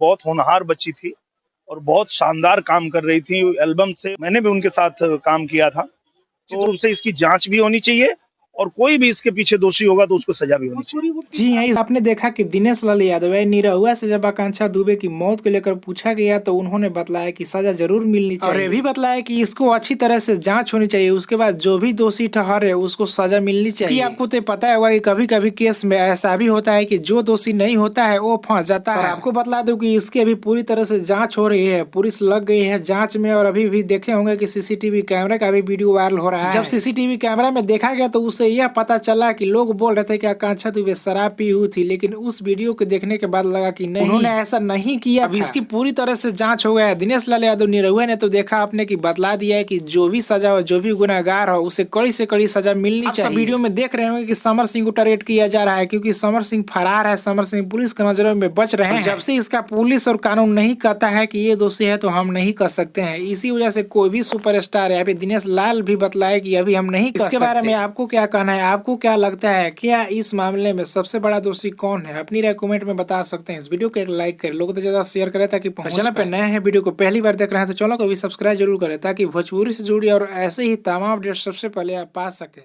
बहुत होनहार बच्ची थी और बहुत शानदार काम कर रही थी एल्बम से। मैंने भी उनके साथ काम किया था। तो रूप से इसकी जांच भी होनी चाहिए और कोई भी इसके पीछे दोषी होगा तो उसको सजा भी होनी चाहिए। जी हाँ, आपने देखा कि दिनेश लाल यादव या निरहुआ से जब आकांक्षा दुबे की मौत को लेकर पूछा गया तो उन्होंने बतलाया कि सजा जरूर मिलनी चाहिए और ये भी बतलाया कि इसको अच्छी तरह से जांच होनी चाहिए, उसके बाद जो भी दोषी ठहरे उसको सजा मिलनी चाहिए। आपको तो पता होगा कि कभी कभी केस में ऐसा भी होता है कि जो दोषी नहीं होता है वो फंस जाता है। आपको बतला दूं कि इसकी अभी पूरी तरह से जांच हो रही है, पुलिस लग गई है जांच में और अभी भी देखे होंगे कि सीसीटीवी कैमरे का भी वीडियो वायरल हो रहा है। जब सीसीटीवी कैमरा में देखा गया तो उससे यह पता चला कि लोग बोल रहे थे कि आकांक्षा दुबे शराब पी हुई थी, लेकिन उस वीडियो को देखने के बाद लगा कि नहीं, उन्होंने ऐसा नहीं किया। अब इसकी पूरी तरह से जांच हो गया है। दिनेश लाल यादव निरहुआ ने तो देखा आपने कि बतला दिया है कि जो भी सजा हो, जो भी गुनाहगार हो, उसे कड़ी से कड़ी सजा मिलनी चाहिए। सब वीडियो में देख रहे होंगे कि समर सिंह को टारगेट किया जा रहा है क्योंकि समर सिंह फरार है, समर सिंह पुलिस के नजरों में बच रहे हैं। जब से इसका पुलिस और कानून नहीं कहता है कि ये दोषी है तो हम नहीं कर सकते हैं, इसी वजह से कोई भी सुपरस्टार है, अभी दिनेश लाल भी बतलाया कि अभी हम नहीं कर सकते। इसके बारे में आपको क्या कहना है? आपको क्या लगता है, क्या इस मामले में सबसे बड़ा दोषी कौन है? अपनी राय कमेंट में बता सकते हैं। इस वीडियो को एक लाइक करें, लोगों को ज्यादा शेयर करें ताकि चैनल पे नए हैं, वीडियो को पहली बार देख रहे हैं तो चैनल को भी सब्सक्राइब जरूर करें ताकि भोजपुरी से जुड़ी और ऐसे ही तमाम अपडेट सबसे पहले आप पा सकें।